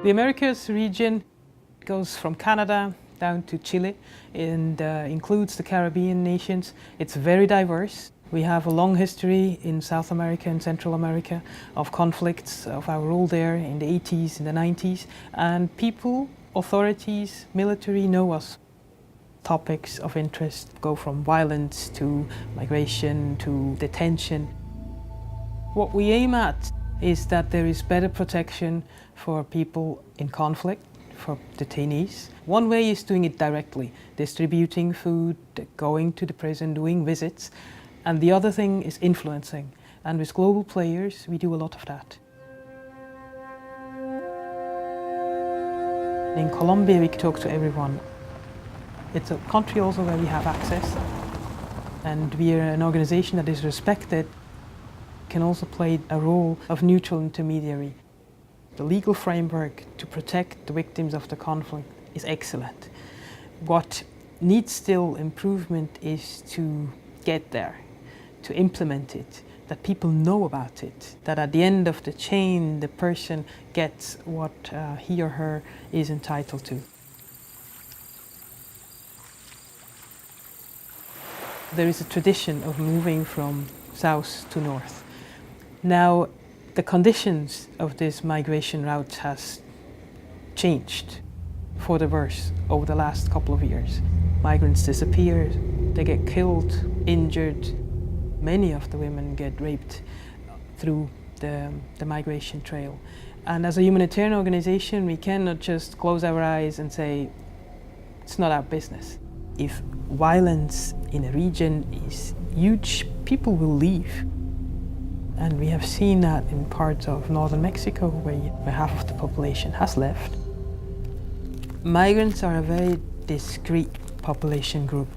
The Americas region goes from Canada down to Chile and includes the Caribbean nations. It's very diverse. We have a long history in South America and Central America of conflicts, of our role there in the 80s and the 90s. And people, authorities, military know us. Topics of interest go from violence to migration to detention. What we aim at is that there is better protection for people in conflict, for detainees. One way is doing it directly, distributing food, going to the prison, doing visits. And the other thing is influencing. And with global players, we do a lot of that. In Colombia, we talk to everyone. It's a country also where we have access. And we are an organization that is respected, can also play a role of neutral intermediary. The legal framework to protect the victims of the conflict is excellent. What needs still improvement is to get there, to implement it, that people know about it, that at the end of the chain the person gets what he or her is entitled to. There is a tradition of moving from south to north. Now, the conditions of this migration route has changed for the worse over the last couple of years. Migrants disappear, they get killed, injured. Many of the women get raped through the migration trail. And as a humanitarian organization, we cannot just close our eyes and say, it's not our business. If violence in a region is huge, people will leave. And we have seen that in parts of northern Mexico where half of the population has left. Migrants are a very discrete population group.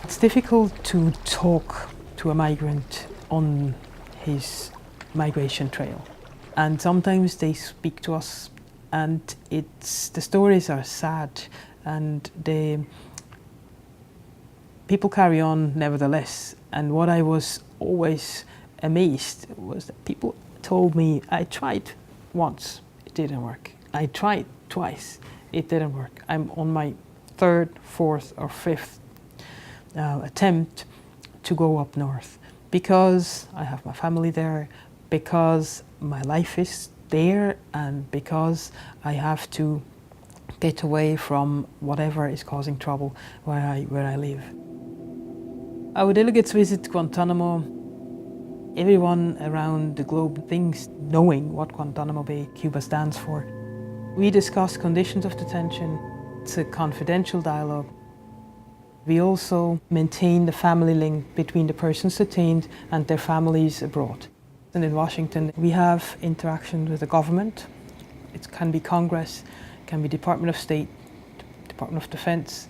It's difficult to talk to a migrant on his migration trail. And sometimes they speak to us and the stories are sad and people carry on nevertheless. And what I was always amazed was that people told me, I tried once, it didn't work. I tried twice, it didn't work. I'm on my third, fourth or fifth attempt to go up north because I have my family there, because my life is there, and because I have to get away from whatever is causing trouble where I live. Our delegates visit Guantánamo. Everyone around the globe thinks knowing what Guantánamo Bay, Cuba stands for. We discuss conditions of detention. It's a confidential dialogue. We also maintain the family link between the persons detained and their families abroad. And in Washington, we have interaction with the government. It can be Congress, it can be Department of State, Department of Defense,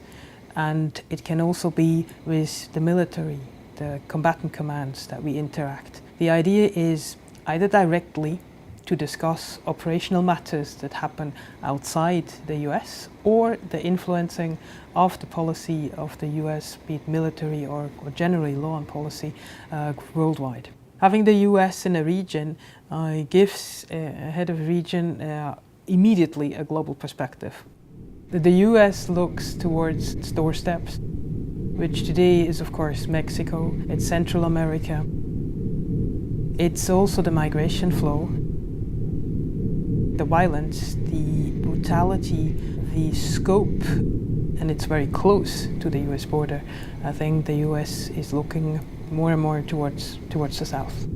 and it can also be with the military, the combatant commands that we interact. The idea is either directly to discuss operational matters that happen outside the US or the influencing of the policy of the US, be it military or generally law and policy worldwide. Having the US in a region gives a head of a region immediately a global perspective. The US looks towards its doorsteps, which today is of course Mexico, it's Central America. It's also the migration flow, the violence, the brutality, the scope, and it's very close to the US border. I think the US is looking more and more towards the south.